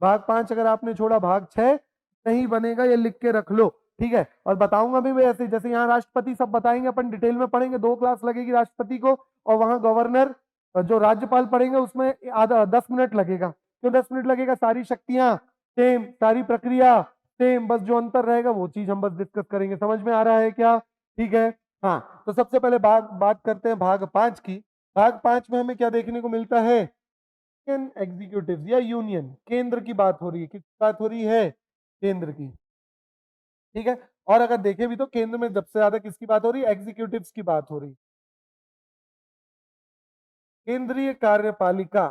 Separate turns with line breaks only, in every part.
भाग 5 अगर आपने छोड़ा भाग 6 नहीं बनेगा, ये लिख के रख लो, ठीक है। और बताऊंगा भी मैं ऐसे, जैसे यहाँ राष्ट्रपति सब बताएंगे, अपन डिटेल में पढ़ेंगे, 2 क्लास लगेगी राष्ट्रपति को, और वहां गवर्नर जो राज्यपाल पढ़ेंगे उसमें आधा 10 मिनट लगेगा। क्यों 10 मिनट लगेगा? सारी शक्तियां सेम, सारी प्रक्रिया सेम, बस जो अंतर रहेगा वो चीज हम बस डिस्कस करेंगे। समझ में आ रहा है क्या? ठीक है। हाँ, तो सबसे पहले बात करते हैं भाग 5 की। भाग 5 में हमें क्या देखने को मिलता है? यूनियन एग्जीक्यूटिव या यूनियन, केंद्र की बात हो रही है। किसकी बात हो रही है? केंद्र की, ठीक है। और अगर देखें भी तो केंद्र में सबसे ज्यादा किसकी बात हो रही है? एग्जीक्यूटिव्स की बात हो रही है। केंद्रीय कार्यपालिका,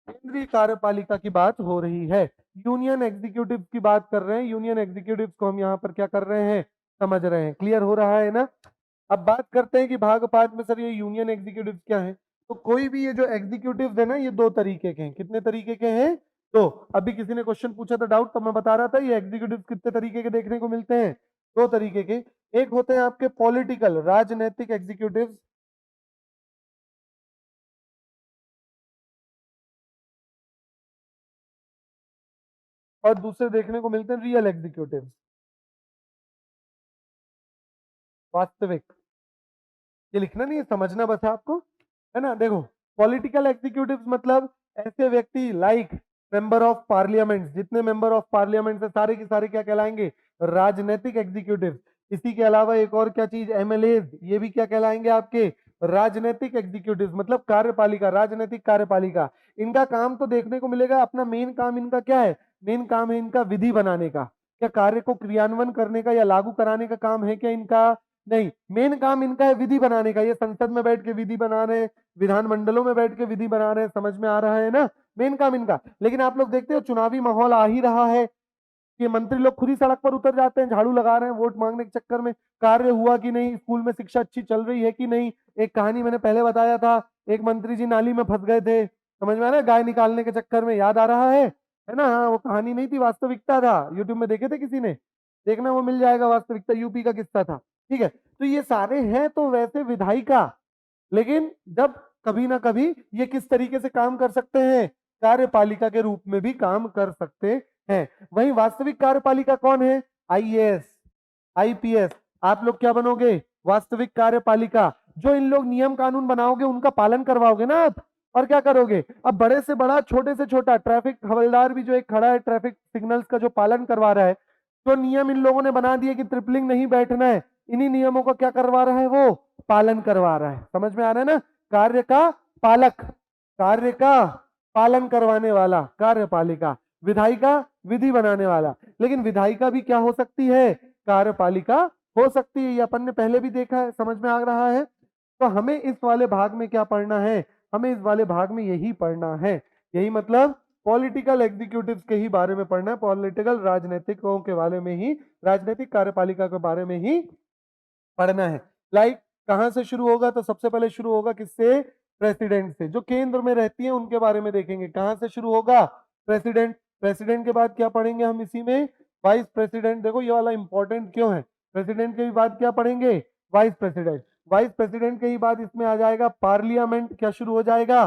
केंद्रीय कार्यपालिका की बात हो रही है। यूनियन एग्जीक्यूटिव की बात कर रहे हैं। यूनियन एग्जीक्यूटिव को हम यहाँ पर क्या कर रहे हैं? समझ रहे हैं। क्लियर हो रहा है ना? अब बात करते हैं कि भाग 5 में सर ये यूनियन एग्जीक्यूटिव क्या है। तो कोई भी ये जो एग्जीक्यूटिव है ना, ये 2 तरीके के हैं। कितने तरीके के हैं? तो अभी किसी ने क्वेश्चन पूछा था, डाउट, तो मैं बता रहा था ये एग्जीक्यूटिव कितने तरीके के देखने को मिलते हैं? 2 तरीके के। एक होते हैं आपके पॉलिटिकल, राजनैतिक एग्जीक्यूटिव, और दूसरे देखने को मिलते हैं रियल एग्जीक्यूटिव, वास्तविक। ये लिखना नहीं है, समझना बस है आपको, है ना। देखो, पॉलिटिकल एग्जीक्यूटिव मतलब ऐसे व्यक्ति लाइक मेंबर ऑफ पार्लियामेंट, जितने मेंबर ऑफ पार्लियामेंट है सारे के सारे क्या कहलाएंगे? राजनीतिक एग्जीक्यूटिव। इसी के अलावा एक और क्या चीज? एमएलए, ये भी क्या कहलाएंगे आपके? राजनीतिक एग्जीक्यूटिव। मतलब कार्यपालिका, राजनीतिक कार्यपालिका। इनका काम तो देखने को मिलेगा, अपना मेन काम इनका क्या है? मेन काम है इनका विधि बनाने का। क्या कार्य को क्रियान्वयन करने का या लागू कराने का काम है क्या इनका? नहीं, मेन काम इनका है विधि बनाने का। ये संसद में बैठ के विधि बना रहे हैं, विधानमंडलों में बैठ के विधि बना रहे हैं। समझ में आ रहा है ना? मेन काम इनका। लेकिन आप लोग देखते हो चुनावी माहौल आ ही रहा है कि मंत्री लोग खुद ही सड़क पर उतर जाते हैं, झाड़ू लगा रहे हैं वोट मांगने के चक्कर में। कार्य हुआ कि नहीं, स्कूल में शिक्षा अच्छी चल रही है कि नहीं। एक कहानी मैंने पहले बताया था, एक मंत्री जी नाली में फंस गए थे, समझ में आ रहा है, गाय निकालने के चक्कर में। याद आ रहा है ना? हाँ, वो कहानी नहीं थी, वास्तविकता था। यूट्यूब में देखे थे किसी ने? देखना, वो मिल जाएगा, वास्तविकता, यूपी का किस्सा था। ठीक है, तो ये सारे हैं तो वैसे विधायिका, लेकिन जब कभी ना कभी ये किस तरीके से काम कर सकते हैं? कार्यपालिका के रूप में भी काम कर सकते हैं। वहीं वास्तविक कार्यपालिका कौन है? IAS, IPS. आप लोग क्या बनोगे? वास्तविक कार्यपालिका। जो इन लोग नियम कानून बनाओगे उनका पालन करवाओगे ना आप। और क्या करोगे? अब बड़े से बड़ा, छोटे से छोटा, ट्रैफिक हवलदार भी जो एक खड़ा है ट्रैफिक सिग्नल्स का, जो पालन करवा रहा है, जो नियम इन लोगों ने बना दिए कि ट्रिपलिंग नहीं बैठना है, इन्हीं नियमों का क्या करवा रहा है? वो पालन करवा रहा है। समझ में आ रहा है ना? कार्य का पालक, कार्य का पालन करवाने वाला कार्यपालिका। विधायिका विधि बनाने वाला। लेकिन विधायिका भी क्या हो सकती है? कार्यपालिका हो सकती है। ये अपन ने पहले भी देखा है। समझ में आ रहा है? तो हमें इस वाले भाग में क्या पढ़ना है? हमें इस वाले भाग में यही पढ़ना है। यही मतलब पॉलिटिकल एग्जीक्यूटिव के ही बारे में पढ़ना है, पॉलिटिकल राजनीतिकों के बारे में ही, राजनीतिक कार्यपालिका के बारे में ही पढ़ना है। लाइक कहां से शुरू होगा? तो सबसे पहले शुरू होगा किससे? प्रेसिडेंट से। जो केंद्र में रहती है उनके बारे में देखेंगे। कहां से शुरू होगा? प्रेसिडेंट। प्रेसिडेंट के बाद क्या पढ़ेंगे हम इसी में? Vice president. देखो ये वाला इंपॉर्टेंट क्यों है? प्रेसिडेंट के भी बाद क्या पढ़ेंगे? Vice president. वाइस प्रेसिडेंट के ही बाद इसमें आ जाएगा पार्लियामेंट। क्या शुरू हो जाएगा?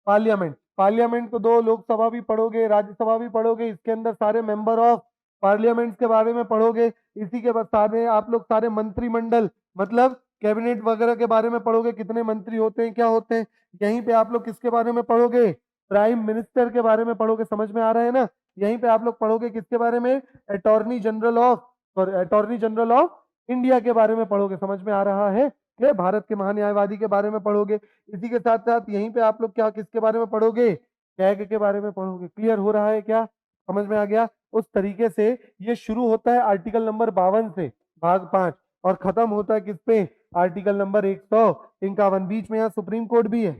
पार्लियामेंट। पार्लियामेंट को 2 लोकसभा भी पढ़ोगे, राज्यसभा भी पढ़ोगे, इसके अंदर सारे मेंबर ऑफ पार्लियामेंट के बारे में पढ़ोगे। इसी के बाद सारे आप लोग सारे मंत्रिमंडल, मतलब कैबिनेट वगैरह के बारे में पढ़ोगे, कितने मंत्री होते हैं, क्या होते हैं। यहीं पे आप लोग किसके बारे में पढ़ोगे? प्राइम मिनिस्टर के बारे में पढ़ोगे। समझ में आ रहा है ना? यहीं पे आप लोग पढ़ोगे किसके बारे में? Attorney general of, sorry, attorney general of India के बारे में पढ़ोगे। समझ में आ रहा है? ये भारत के महान्यायवादी के बारे में पढ़ोगे। इसी के साथ साथ यहीं पे आप लोग क्या किसके बारे में पढ़ोगे? कैग के बारे में पढ़ोगे। क्लियर हो रहा है क्या? समझ में आ गया? उस तरीके से ये शुरू होता है आर्टिकल नंबर 52 से, भाग 5, और खत्म होता है किस पे? Article number 151। बीच में यहाँ सुप्रीम कोर्ट भी है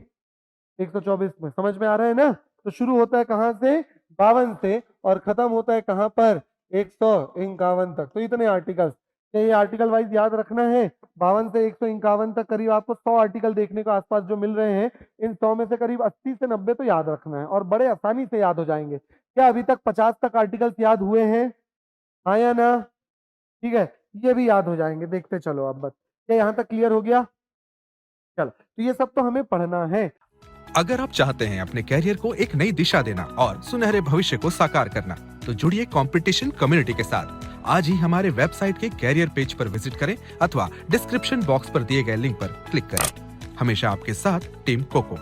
124 में। समझ में आ रहा है ना? तो शुरू होता है कहां से? 52 से, और खत्म होता है कहां पर? 151 तक। तो इतने आर्टिकल्स, ये आर्टिकल वाइज याद रखना है। 52 से 151 तक करीब आपको 100 आर्टिकल देखने को आसपास जो मिल रहे हैं। इन 100 में से करीब 80 से 90 तो याद रखना है, और बड़े आसानी से याद हो जाएंगे। क्या अभी तक 50 तक आर्टिकल्स याद हुए हैं? हाँ या ना? ठीक है, ये भी याद हो जाएंगे। देखते चलो अब बस। क्या यहाँ तक क्लियर हो गया? चलो, तो ये सब तो हमें पढ़ना है।
अगर आप चाहते हैं अपने कैरियर को एक नई दिशा देना और सुनहरे भविष्य को साकार करना, तो जुड़िए कंपटीशन कम्युनिटी के साथ। आज ही हमारे वेबसाइट के कैरियर पेज पर विजिट करें अथवा डिस्क्रिप्शन बॉक्स पर दिए गए लिंक पर क्लिक करें। हमेशा आपके साथ टीम कोको।